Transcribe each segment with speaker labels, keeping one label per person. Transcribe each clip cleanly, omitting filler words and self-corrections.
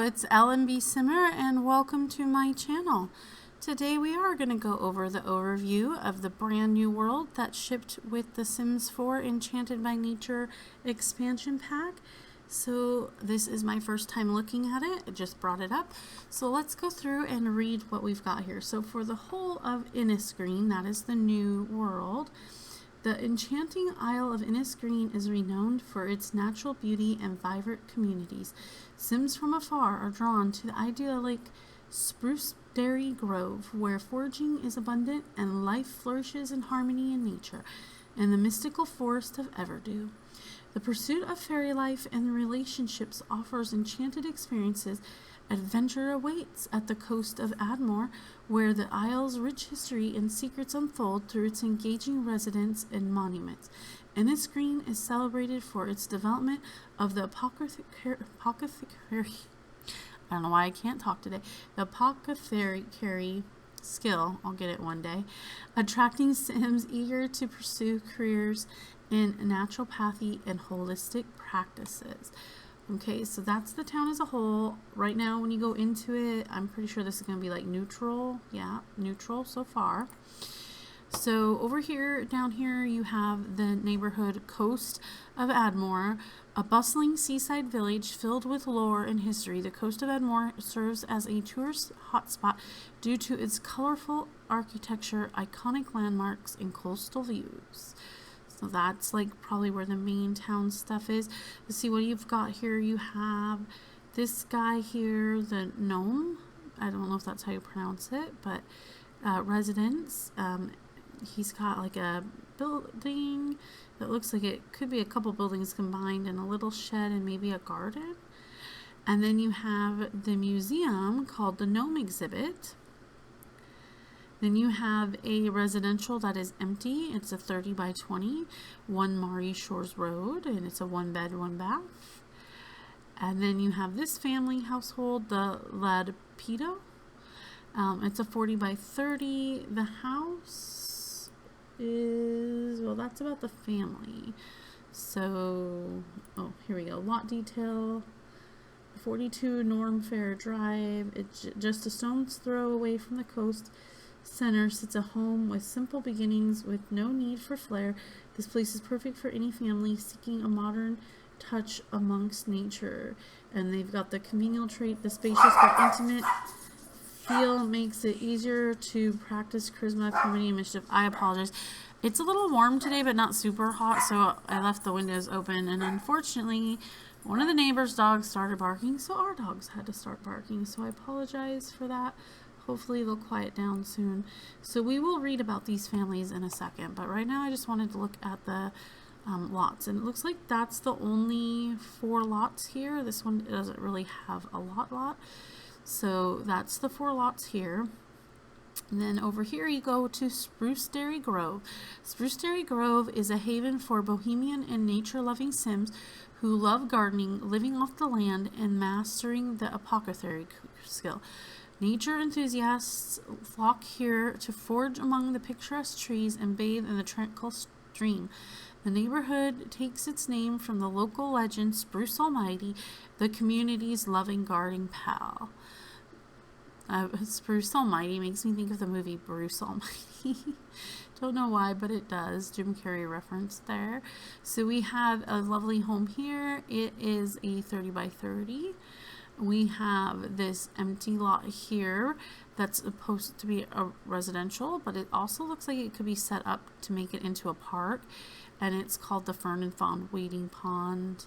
Speaker 1: it's LMB Simmer and welcome to my channel. Today we are going to go over the overview of the brand new world that shipped with the Sims 4 Enchanted by Nature expansion pack. So this is my first time looking at it. I just brought it up. So let's go through and read what we've got here. So for the whole of Innisgreen, that is the new world. The enchanting Isle of Innisgreen is renowned for its natural beauty and vibrant communities. Sims from afar are drawn to the idyllic Summerdream Grove, where foraging is abundant and life flourishes in harmony in nature, and the mystical forest of Everdew. The pursuit of fairy life and relationships offers enchanted experiences. Adventure awaits at the coast of Admore, where the isle's rich history and secrets unfold through its engaging residents and monuments. Innisgreen is celebrated for its development of the apothecary. I don't know why I can't talk today. The apothecary skill. I'll get it one day. Attracting Sims eager to pursue careers in naturopathy and holistic practices. Okay, so that's the town as a whole. Right now, when you go into it, I'm pretty sure this is going to be like neutral. Yeah, neutral so far. So over here, down here, you have the neighborhood Coast of Admore, a bustling seaside village filled with lore and history. The Coast of Admore serves as a tourist hotspot due to its colorful architecture, iconic landmarks, and coastal views. So that's like probably where the main town stuff is. Let's see what you've got here. You have this guy here, the gnome. I don't know if that's how you pronounce it, but residence. He's got like a building that looks like it could be a couple buildings combined, and a little shed and maybe a garden. And then you have the museum called the Gnome Exhibit. Then you have a residential that is empty. It's a 30 by 20, 1 Maury Shores Road, and it's a 1 bed, 1 bath. And then you have this family household, the Ladpedo. It's a 40 by 30. The house is, well, that's about the family. So, oh, here we go. Lot detail. 42 Norm Fair Drive. It's just a stone's throw away from the coast. Center sits a home with simple beginnings with no need for flair. This place is perfect for any family seeking a modern touch amongst nature. And they've got the convenient trait, the spacious but intimate feel makes it easier to practice charisma, comedy, and mischief. I apologize. It's a little warm today, but not super hot, so I left the windows open. And unfortunately, one of the neighbor's dogs started barking, so our dogs had to start barking. So I apologize for that. Hopefully they'll quiet down soon. So we will read about these families in a second. But right now I just wanted to look at the lots. And it looks like that's the only 4 lots here. This one doesn't really have a lot. So that's the 4 lots here. And then over here you go to Summerdream Grove. Summerdream Grove is a haven for bohemian and nature-loving Sims who love gardening, living off the land, and mastering the apothecary skill. Nature enthusiasts flock here to forage among the picturesque trees and bathe in the tranquil stream. The neighborhood takes its name from the local legend Spruce Almighty, the community's loving gardening pal. Spruce Almighty makes me think of the movie Bruce Almighty. Don't know why, but it does. Jim Carrey reference there. So we have a lovely home here. It is a 30 by 30. We have this empty lot here that's supposed to be a residential, but it also looks like it could be set up to make it into a park, and it's called the Fern and Fawn Wading Pond.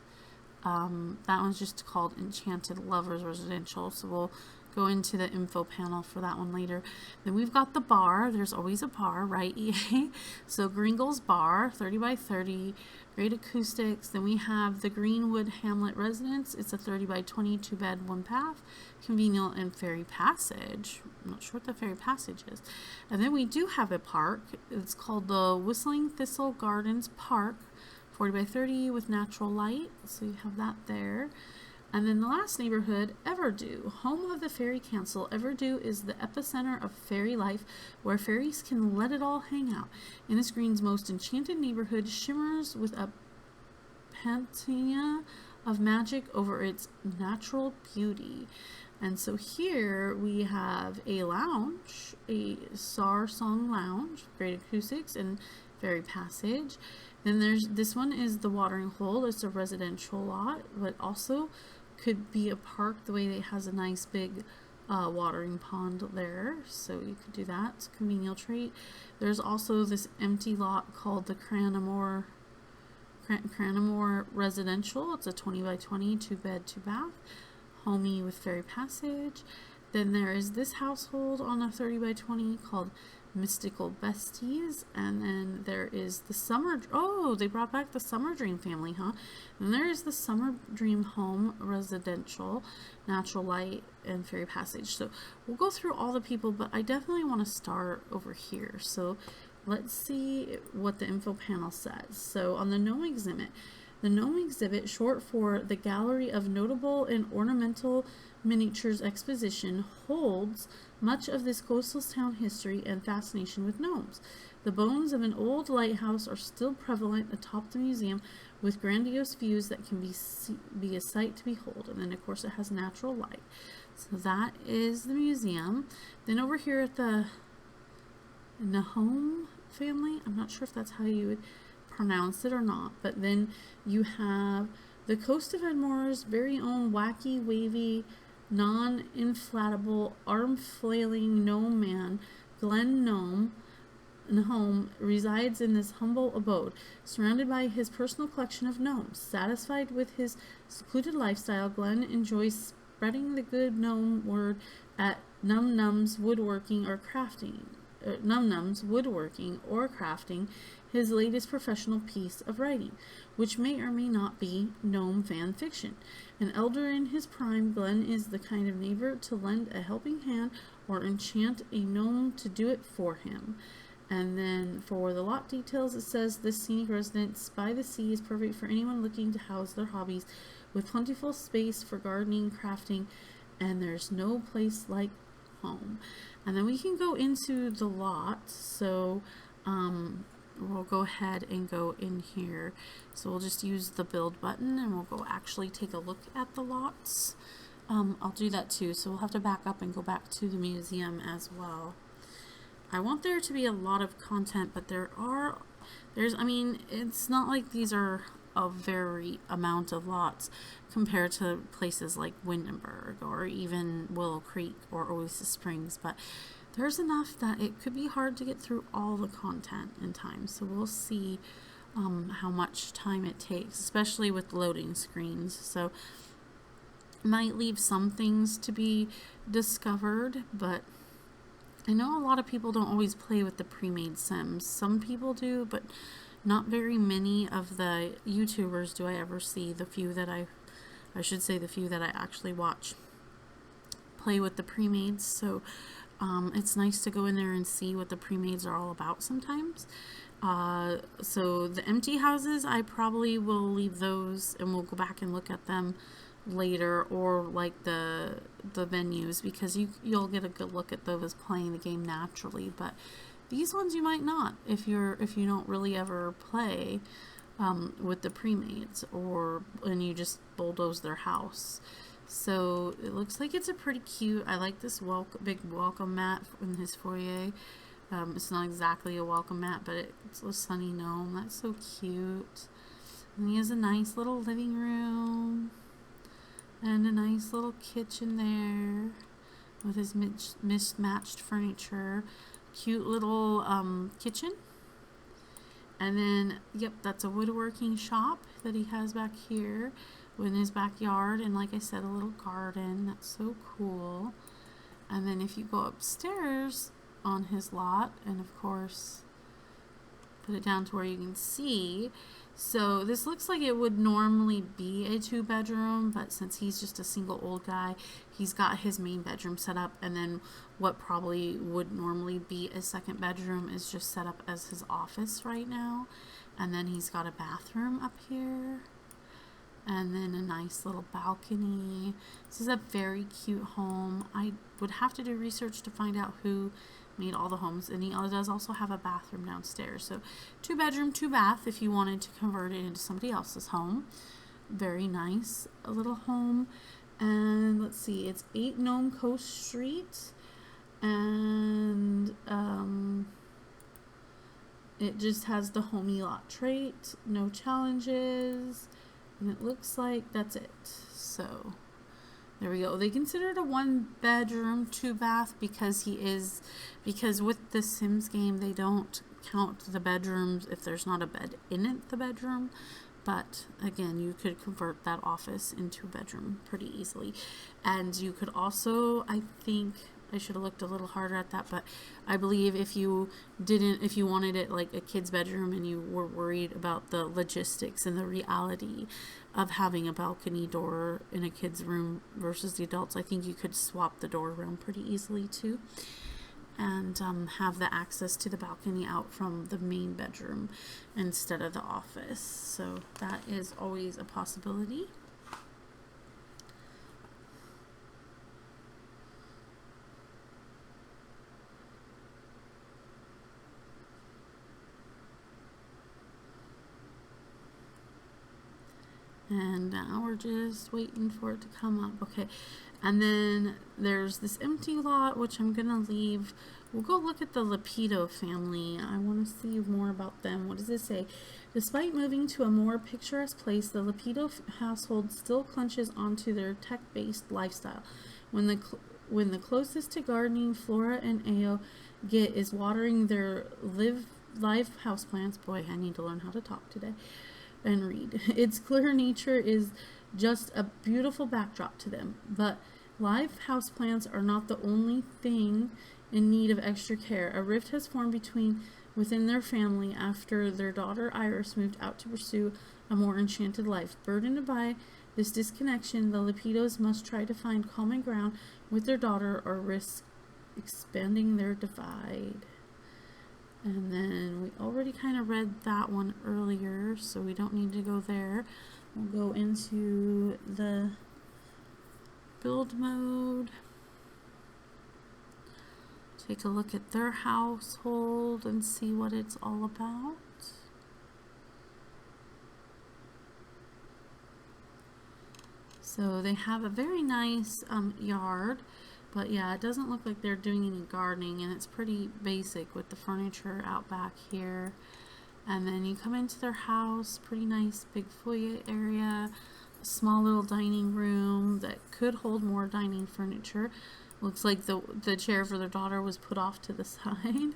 Speaker 1: That one's just called Enchanted Lovers Residential, so we'll go into the info panel for that one later. Then we've got the bar. There's always a bar, right, EA? So Gringle's Bar, 30 by 30, great acoustics. Then we have the Greenwood Hamlet Residence. It's a 30 by 20, 2 bed, 1 bath, convenient, and ferry passage. I'm not sure what the ferry passage is. And then we do have a park. It's called the Whistling Thistle Gardens Park, 40 by 30 with natural light. So you have that there. And then the last neighborhood, Everdew, home of the Fairy Council. Everdew is the epicenter of fairy life, where fairies can let it all hang out. Innisgreen's most enchanted neighborhood shimmers with a patina of magic over its natural beauty. And so here we have a lounge, a Song lounge, great acoustics and very passage. Then there's this one is the watering hole. It's a residential lot, but also could be a park the way that it has a nice big watering pond there, so you could do that. It's a convenial trait. There's also this empty lot called the Cranamore Residential. It's a 20 by 20, 2-bed, 2-bath, homey with ferry passage. Then there is this household on a 30 by 20 called Mystical Besties, and then there is the they brought back the Summerdream family, huh? And there is the Summerdream Home Residential, Natural Light, and Ferry Passage. So we'll go through all the people, but I definitely want to start over here. So let's see what the info panel says. So on the gnome exhibit, short for the Gallery of Notable and Ornamental Miniatures Exposition, holds much of this coastal town history and fascination with gnomes. The bones of an old lighthouse are still prevalent atop the museum, with grandiose views that can be a sight to behold. And then, of course, it has natural light. So that is the museum. Then over here at the Nahome family, I'm not sure if that's how you would pronounce it or not, but then you have the Coast of Edmore's very own wacky, wavy, non-inflatable, arm-flailing gnome man, Glen Nahome, resides in this humble abode, surrounded by his personal collection of gnomes. Satisfied with his secluded lifestyle, Glen enjoys spreading the good gnome word at Num Nums Woodworking or Crafting, his latest professional piece of writing, which may or may not be gnome fan fiction. An elder in his prime, Glen is the kind of neighbor to lend a helping hand or enchant a gnome to do it for him. And then for the lot details, it says this scenic residence by the sea is perfect for anyone looking to house their hobbies, with plentiful space for gardening, crafting, and there's no place like home. And then we can go into the lot. So we'll go ahead and go in here. So we'll just use the build button and we'll go actually take a look at the lots. I'll do that too. So we'll have to back up and go back to the museum as well. I want there to be a lot of content, but I mean, it's not like these are a very amount of lots compared to places like Windenburg or even Willow Creek or Oasis Springs, but there's enough that it could be hard to get through all the content in time. So we'll see how much time it takes, especially with loading screens. So might leave some things to be discovered, but I know a lot of people don't always play with the pre-made sims. Some people do, but not very many of the YouTubers do I ever see. The few that I actually watch play with the pre-mades. So it's nice to go in there and see what the pre-mades are all about sometimes. So the empty houses, I probably will leave those and we'll go back and look at them later, or like the venues, because you'll get a good look at those playing the game naturally. But these ones you might not if you don't really ever play with the pre-mades, and you just bulldoze their house. So it looks like it's a pretty cute. I like this big welcome mat in his foyer. It's not exactly a welcome mat, but it's a sunny gnome. That's so cute. And he has a nice little living room and a nice little kitchen there with his mismatched furniture. Cute little kitchen. And then, yep, that's a woodworking shop that he has back here in his backyard. And like I said, a little garden. That's so cool. And then if you go upstairs on his lot, and of course put it down to where you can see. So this looks like it would normally be a 2-bedroom, but since he's just a single old guy, he's got his main bedroom set up, and then what probably would normally be a 2nd bedroom is just set up as his office right now. And then he's got a bathroom up here, and then a nice little balcony. This is a very cute home. I would have to do research to find out who made all the homes, and he does also have a bathroom downstairs. So 2-bedroom, 2-bath if you wanted to convert it into somebody else's home. very nice little home. And let's see, it's 8 Nome Coast Street, and it just has the homey lot trait, no challenges, and it looks like that's it. So there we go. They consider it a 1-bedroom, 2-bath because with the Sims game they don't count the bedrooms if there's not a bed in the bedroom. But again, you could convert that office into a bedroom pretty easily. And you could also, I think, I should have looked a little harder at that, but I believe if you wanted it like a kid's bedroom and you were worried about the logistics and the reality of having a balcony door in a kid's room versus the adults, I think you could swap the door around pretty easily too. And have the access to the balcony out from the main bedroom instead of the office. So that is always a possibility. And now we're just waiting for it to come up. Okay, and then there's this empty lot, which I'm gonna leave. We'll go look at the Lapido family. I want to see more about them. What does it say? Despite moving to a more picturesque place, the Lapido household still clutches onto their tech-based lifestyle. When the closest to gardening Flora and Ao get is watering their live houseplants. Boy, I need to learn how to talk today. And read. It's clear nature is just a beautiful backdrop to them, but live houseplants are not the only thing in need of extra care. A rift has formed within their family after their daughter Iris moved out to pursue a more enchanted life. Burdened by this disconnection, the Lapidos must try to find common ground with their daughter or risk expanding their divide. And then we already kind of read that one earlier, so we don't need to go there. We'll go into the build mode. Take a look at their household and see what it's all about. So they have a very nice yard. But yeah, it doesn't look like they're doing any gardening, and it's pretty basic with the furniture out back here. And then you come into their house, pretty nice big foyer area, a small little dining room that could hold more dining furniture. Looks like the chair for their daughter was put off to the side.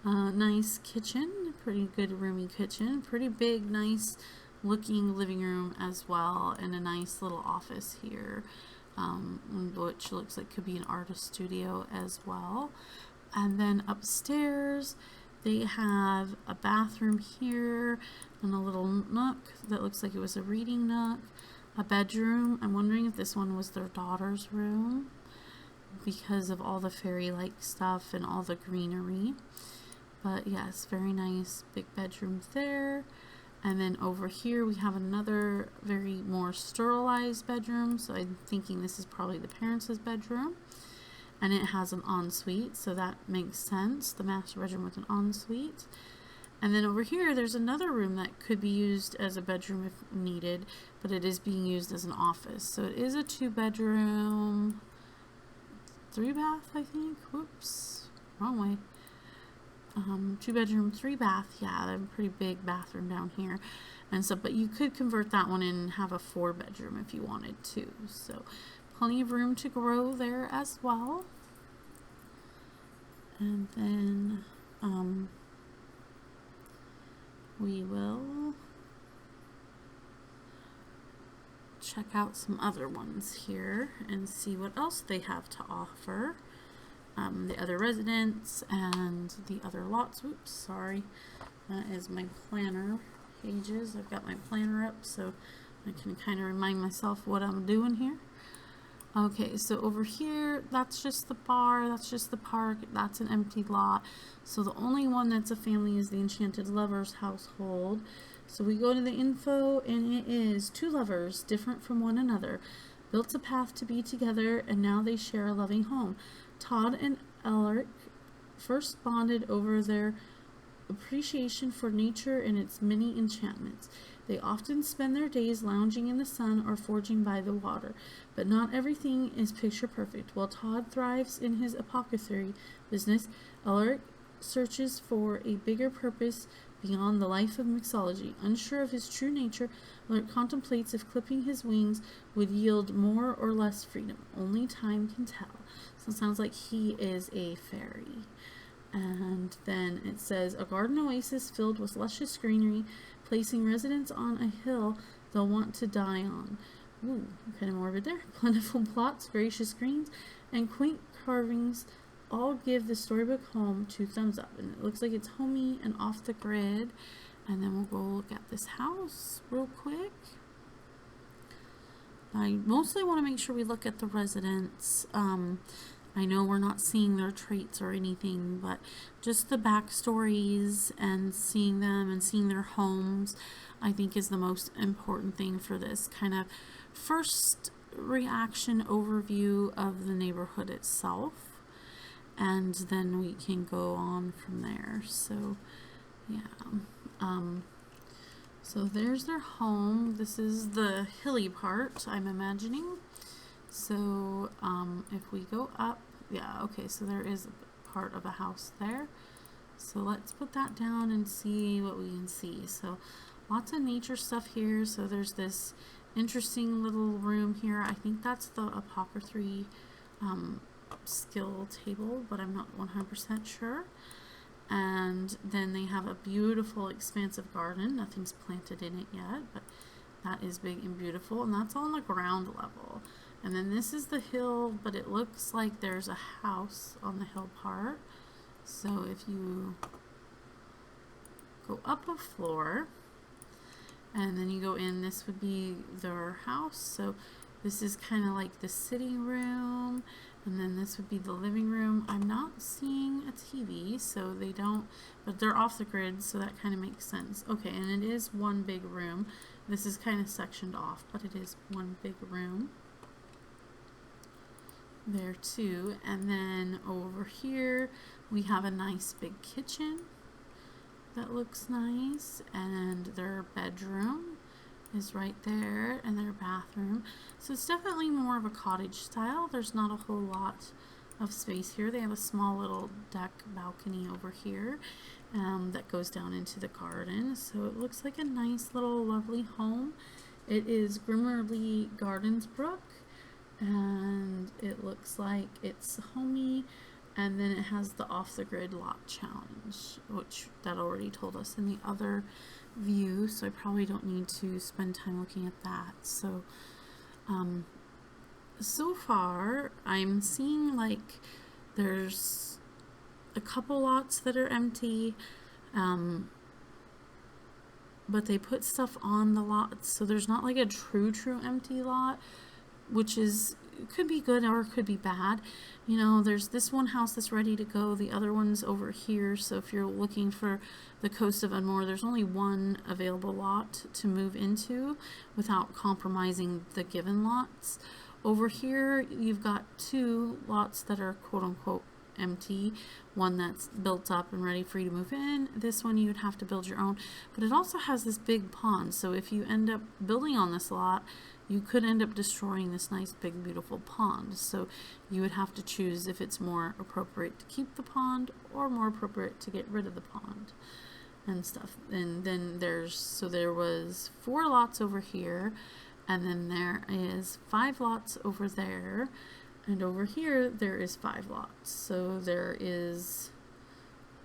Speaker 1: Nice kitchen, pretty good roomy kitchen, pretty big, nice looking living room as well, and a nice little office here. Which looks like could be an artist studio as well. And then upstairs they have a bathroom here and a little nook that looks like it was a reading nook, a bedroom. I'm wondering if this one was their daughter's room because of all the fairy-like stuff and all the greenery. But yes, very nice big bedroom there. And then over here we have another very more sterilized bedroom. So I'm thinking this is probably the parents' bedroom. And it has an ensuite, so that makes sense. The master bedroom with an ensuite. And then over here there's another room that could be used as a bedroom if needed, but it is being used as an office. So it is a 2-bedroom, 3-bath, I think. Whoops, wrong way. 2-bedroom, 3-bath. Yeah, a pretty big bathroom down here. And so, but you could convert that one in and have a 4-bedroom if you wanted to. So plenty of room to grow there as well. And then we will check out some other ones here and see what else they have to offer. The other residents and the other lots. Whoops, sorry. That is my planner pages. I've got my planner up so I can kind of remind myself what I'm doing here. Okay, so over here, that's just the bar, that's just the park, that's an empty lot. So the only one that's a family is the Enchanted Lovers household. So we go to the info, and it is 2 lovers, different from one another, built a path to be together, and now they share a loving home. Todd and Elric first bonded over their appreciation for nature and its many enchantments. They often spend their days lounging in the sun or forging by the water. But not everything is picture perfect. While Todd thrives in his apothecary business, Alaric searches for a bigger purpose beyond the life of mixology. Unsure of his true nature, Alaric contemplates if clipping his wings would yield more or less freedom. Only time can tell. So it sounds like he is a fairy. And then it says, a garden oasis filled with luscious greenery, placing residents on a hill they'll want to die on. Ooh, kind of morbid there. Plentiful plots, gracious greens, and quaint carvings all give the storybook home 2 thumbs up. And it looks like it's homey and off the grid. And then we'll go look at this house real quick. I mostly want to make sure we look at the residents. I know we're not seeing their traits or anything, but just the backstories and seeing them and seeing their homes, I think is the most important thing for this kind of first reaction overview of the neighborhood itself. And then we can go on from there. So, yeah. So there's their home. This is the hilly part, I'm imagining. So, if we go up, yeah, okay, so there is a part of a house there. So let's put that down and see what we can see. So lots of nature stuff here. So there's this interesting little room here. I think that's the apothecary skill table, but I'm not 100% sure. And then they have a beautiful expansive garden. Nothing's planted in it yet, but that is big and beautiful. And that's on the ground level. And then this is the hill, but it looks like there's a house on the hill part. So if you go up a floor and then you go in, this would be their house. So this is kind of like the sitting room, and then this would be the living room. I'm not seeing a TV, so they don't, but they're off the grid, so that kind of makes sense. Okay, and it is one big room. This is kind of sectioned off, but it is one big room there too. And then over here we have a nice big kitchen that looks nice, and their bedroom is right there, and their bathroom. So it's definitely more of a cottage style. There's not a whole lot of space here. They have a small little deck balcony over here that goes down into the garden. So it looks like a nice little lovely home. It is Grimmerly Gardens Brook, and it looks like it's homey. And then it has the off-the-grid lot challenge, which that already told us in the other view, so I probably don't need to spend time looking at that. So so far I'm seeing like there's a couple lots that are empty, but they put stuff on the lots, so there's not like a true empty lot, which is could be good or could be bad. You know, there's this one house that's ready to go, the other one's over here. So if you're looking for the coast of Unmore, there's only one available lot to move into without compromising the given lots. Over here you've got 2 lots that are quote unquote empty, one that's built up and ready for you to move in. This one you would have to build your own, but it also has this big pond, so if you end up building on this lot, you could end up destroying this nice big beautiful pond. So you would have to choose if it's more appropriate to keep the pond or more appropriate to get rid of the pond and stuff. And then there was 4 lots over here, and then there is 5 lots over there, and over here there is 5 lots. So there is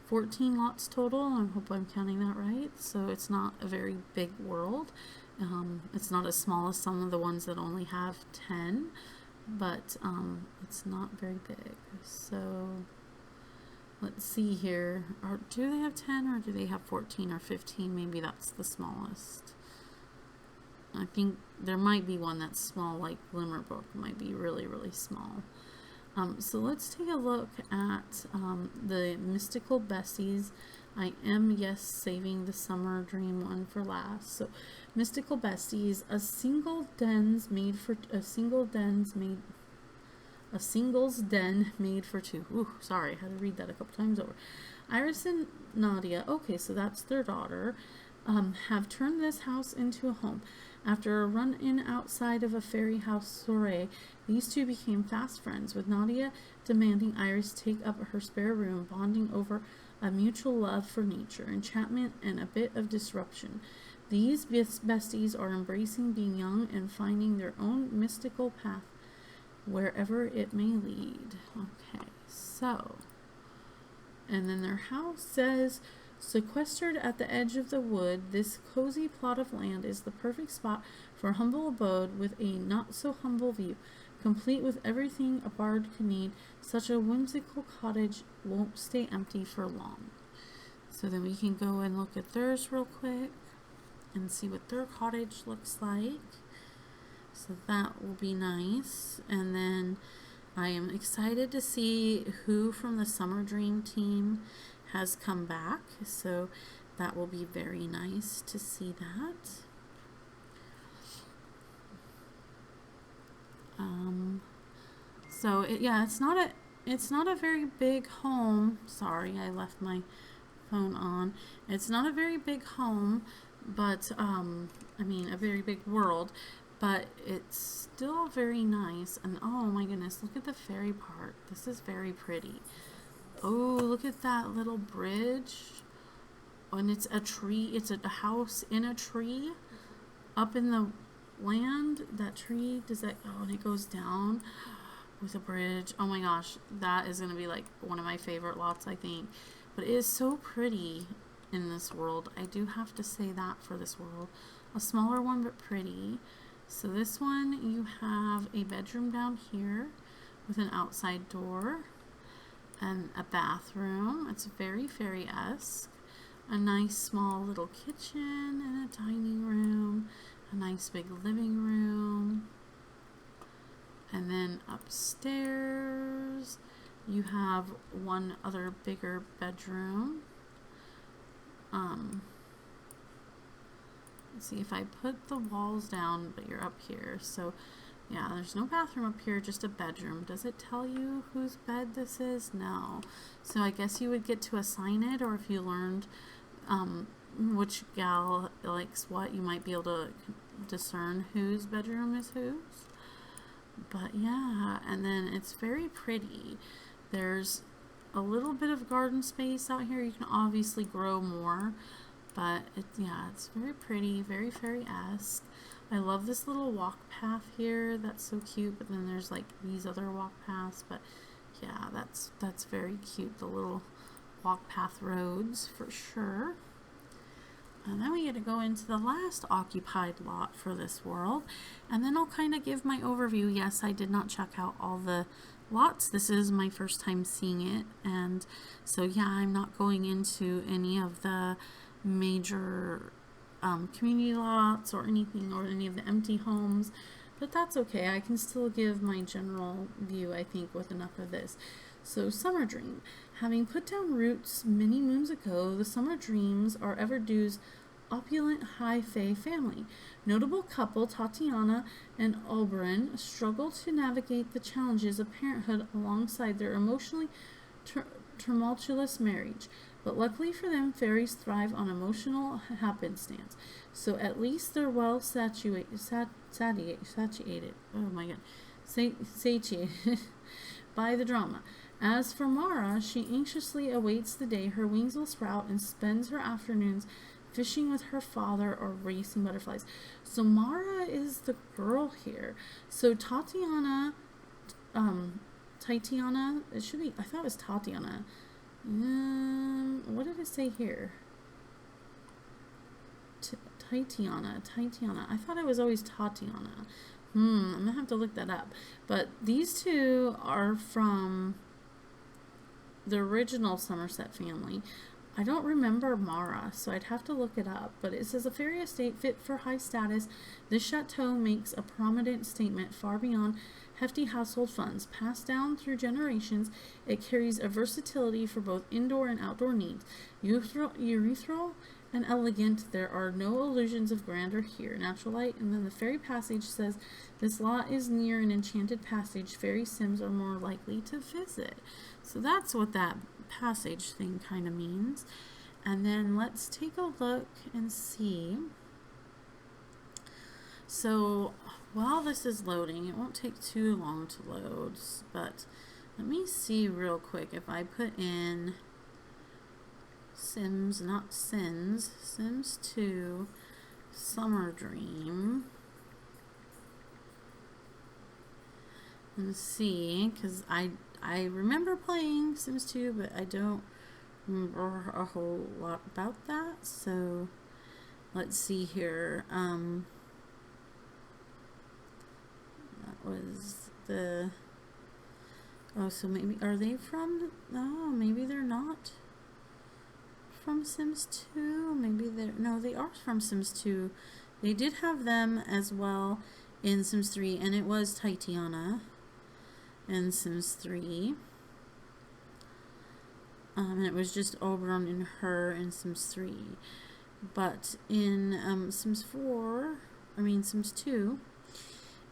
Speaker 1: 14 lots total. I hope I'm counting that right. So it's not a very big world. It's not as small as some of the ones that only have 10, but it's not very big. So let's see here. Do they have 10 or do they have 14 or 15? Maybe that's the smallest. I think there might be one that's small, like Glimmerbrook might be really, really small. So let's take a look at the Mystical Besties. I am, yes, saving the Summerdream one for last. So Mystical Besties, a singles den made for 2. Ooh, sorry, I had to read that a couple times over. Iris and Nadia. Okay, so that's their daughter. have turned this house into a home. After a run-in outside of a fairy house soiree, these two became fast friends, with Nadia demanding Iris take up her spare room, bonding over a mutual love for nature, enchantment, and a bit of disruption. These besties are embracing being young and finding their own mystical path, wherever it may lead. Okay, so, and then their house says, sequestered at the edge of the wood, this cozy plot of land is the perfect spot for a humble abode with a not-so-humble view, complete with everything a bard could need. Such a whimsical cottage won't stay empty for long. So then we can go and look at theirs real quick and see what their cottage looks like. So that will be nice. And then I am excited to see who from the Summerdream team has come back. So that will be very nice to see that. It's not a very big home. Sorry, I left my phone on. It's not a very big home, but I mean a very big world, but it's still very nice. And oh my goodness, look at the fairy part. This is very pretty. Oh, look at that little bridge. And it's a tree. It's a house in a tree up in the land. That tree does that. Oh, and it goes down with a bridge. Oh my gosh, that is going to be like one of my favorite lots, I think. But it is so pretty in this world. I do have to say that for this world. A smaller one, but pretty. So this one, you have a bedroom down here with an outside door and a bathroom. It's very fairy-esque. A nice small little kitchen and a dining room. A nice big living room. And then upstairs, you have one other bigger bedroom. Let's see if I put the walls down, but you're up here. So yeah, there's no bathroom up here, just a bedroom. Does it tell you whose bed this is? No. So I guess you would get to assign it, or if you learned which gal likes what, you might be able to discern whose bedroom is whose. But yeah, and then it's very pretty. There's a little bit of garden space out here. You can obviously grow more, but it's very pretty, very fairy-esque. I love this little walk path here. That's so cute. But then there's like these other walk paths. But yeah, that's very cute. The little walk path roads for sure. And then we get to go into the last occupied lot for this world. And then I'll kind of give my overview. Yes, I did not check out all the lots. This is my first time seeing it. And so, yeah, I'm not going into any of the major community lots or anything, or any of the empty homes. But that's okay. I can still give my general view, I think, with enough of this. So, Summerdream. Having put down roots many moons ago, the Summerdreams are Everdue's opulent high fae family. Notable couple Tatiana and Oberon struggle to navigate the challenges of parenthood alongside their emotionally tumultuous marriage. But luckily for them, fairies thrive on emotional happenstance. So at least they're well satiated. Oh my god. Satiated by the drama. As for Mara, she anxiously awaits the day her wings will sprout and spends her afternoons fishing with her father or racing butterflies. So Mara is the girl here. So Tatiana, it should be, I thought it was Tatiana. What did it say here? Tatiana. I thought it was always Tatiana. I'm gonna have to look that up. But these two are from the original Somerset family. I don't remember Mara, so I'd have to look it up. But it says a fairy estate fit for high status. This chateau makes a prominent statement far beyond hefty household funds. Passed down through generations, it carries a versatility for both indoor and outdoor needs. Urethral and elegant, there are no illusions of grandeur here. Natural light, and then the fairy passage says this lot is near an enchanted passage. Fairy sims are more likely to visit. So that's what that passage thing kind of means. And then let's take a look and see. So while this is loading, it won't take too long to load, but let me see real quick if I put in Sims, not Sins, Sims 2, Summerdream, and see, because I remember playing Sims 2, but I don't remember a whole lot about that. So let's see here. That was the, oh, so maybe, are they from, oh, maybe they're not from Sims 2. Maybe they're, no, they are from Sims 2. They did have them as well in Sims 3, and it was Tatiana in Sims 3. And it was just Oberon and her in Sims 3. But in Sims 2,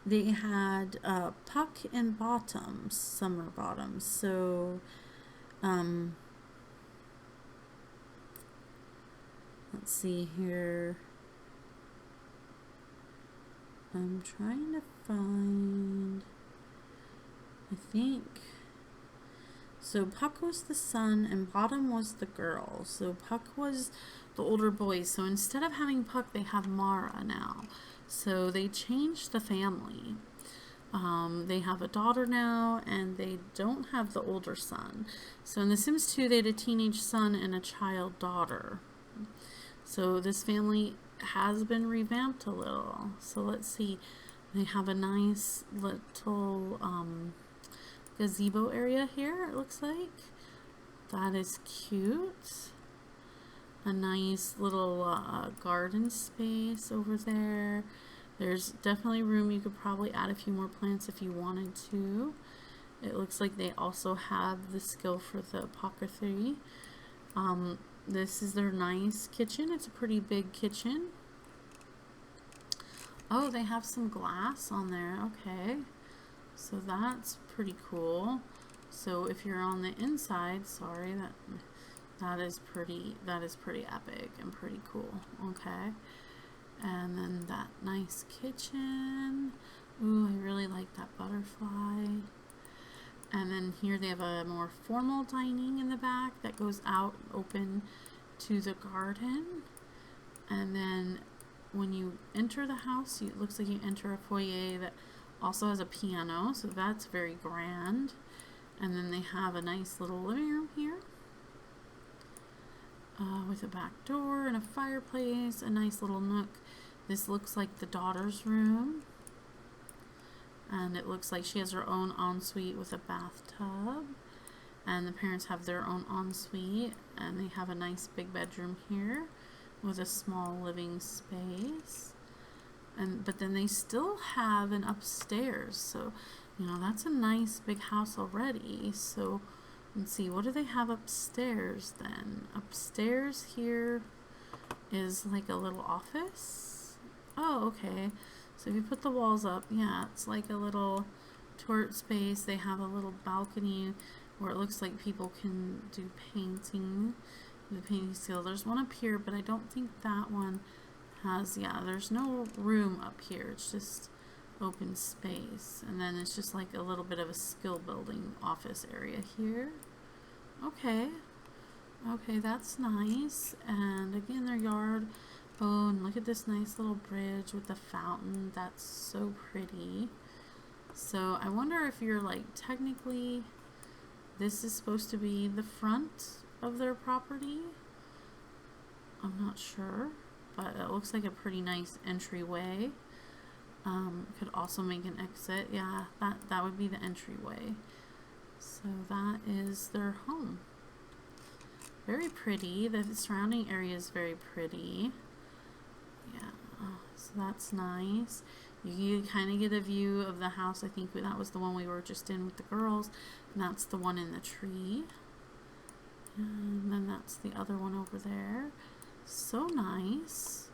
Speaker 1: they had Puck and Bottoms, Summer Bottoms. So, let's see here. I'm trying to find, I think, so Puck was the son and Bottom was the girl. So Puck was the older boy. So instead of having Puck, they have Mara now. So they changed the family. They have a daughter now, and they don't have the older son. So in The Sims 2, they had a teenage son and a child daughter. So this family has been revamped a little. So let's see. They have a nice little gazebo area here, it looks like. That is cute. A nice little garden space over there. There's definitely room. You could probably add a few more plants if you wanted to. It looks like they also have the skill for the apothecary. This is their nice kitchen. It's a pretty big kitchen. Oh, they have some glass on there. Okay. So that's pretty cool. So if you're on the inside, sorry, that is pretty epic and pretty cool. Okay. And then that nice kitchen. Ooh, I really like that butterfly. And then here they have a more formal dining in the back that goes out open to the garden. And then when you enter the house, it looks like you enter a foyer that also has a piano, so that's very grand. And then they have a nice little living room here with a back door and a fireplace, a nice little nook. This looks like the daughter's room, and it looks like she has her own ensuite with a bathtub, and the parents have their own ensuite, and they have a nice big bedroom here with a small living space. But then they still have an upstairs, so that's a nice big house already. So let's see, what do they have upstairs then? Upstairs here is like a little office. Oh, okay. So if you put the walls up, yeah, it's like a little toilet space. They have a little balcony where it looks like people can do painting, the painting skill. There's one up here, but I don't think that one has, yeah, there's no room up here. It's just open space. And then it's just like a little bit of a skill building office area here. Okay. Okay, that's nice. And again, their yard. Oh, and look at this nice little bridge with the fountain. That's so pretty. So I wonder if you're like, technically, this is supposed to be the front of their property. I'm not sure, but it looks like a pretty nice entryway. Could also make an exit. Yeah, that would be the entryway. So that is their home. Very pretty. The surrounding area is very pretty. Yeah, so that's nice. You kind of get a view of the house. I think that was the one we were just in with the girls, and that's the one in the tree. And then that's the other one over there. So nice.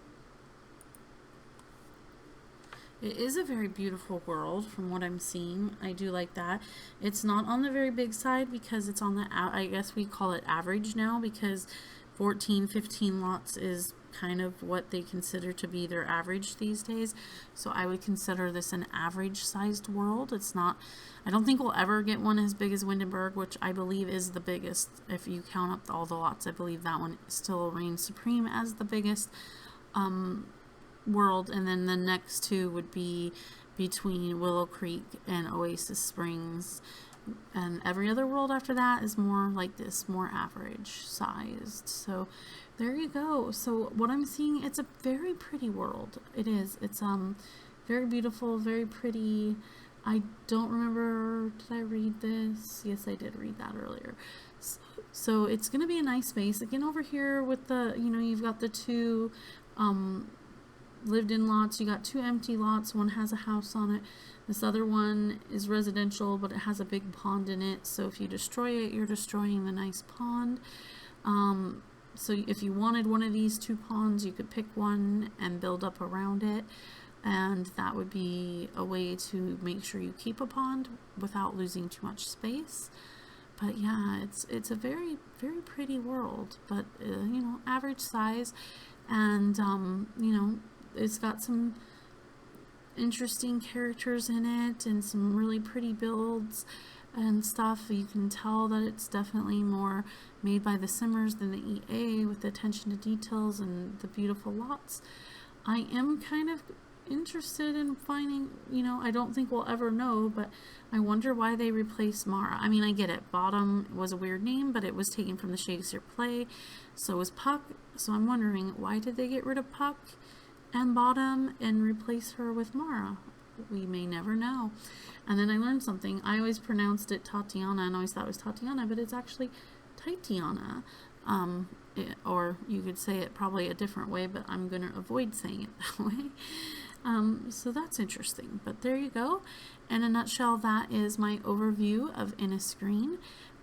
Speaker 1: It is a very beautiful world from what I'm seeing. I do like that. It's not on the very big side because it's on the, I guess we call it average now, because 14, 15 lots is kind of what they consider to be their average these days. So I would consider this an average sized world. It's not, I don't think we'll ever get one as big as Windenburg, which I believe is the biggest. If you count up all the lots, I believe that one still reigns supreme as the biggest world. And then the next two would be between Willow Creek and Oasis Springs. And every other world after that is more like this, more average sized. So there you go. So what I'm seeing, it's a very pretty world. It is. It's very beautiful, very pretty. I don't remember, did I read this? Yes, I did read that earlier. So it's going to be a nice space. Again, over here with the, you know, you've got the two lived in lots. You got two empty lots. One has a house on it. This other one is residential, but it has a big pond in it. So if you destroy it, you're destroying the nice pond. So if you wanted one of these two ponds, you could pick one and build up around it. And that would be a way to make sure you keep a pond without losing too much space. But yeah, it's a very, very pretty world, but you know, average size. And you know, it's got some interesting characters in it and some really pretty builds and stuff. You can tell that it's definitely more made by the Simmers than the EA, with the attention to details and the beautiful lots. I am kind of interested in finding, you know, I don't think we'll ever know, but I wonder why they replaced Mara. I mean, I get it, Bottom was a weird name, but it was taken from the Shakespeare play. So was Puck. So I'm wondering, why did they get rid of Puck and Bottom and replace her with Mara? We may never know. And then I learned something. I always pronounced it Tatiana and always thought it was Tatiana, but it's actually Titiana. Or you could say it probably a different way, but I'm going to avoid saying it that way. So that's interesting. But there you go. In a nutshell, that is my overview of Innisgreen.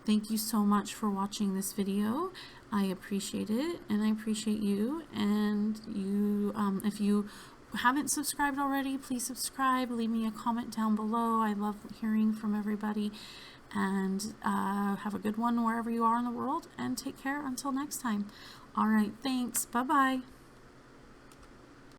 Speaker 1: Thank you so much for watching this video. I appreciate it, and I appreciate you. And you, if you haven't subscribed already, please subscribe. Leave me a comment down below. I love hearing from everybody. And have a good one wherever you are in the world, and take care until next time. All right, thanks. Bye-bye.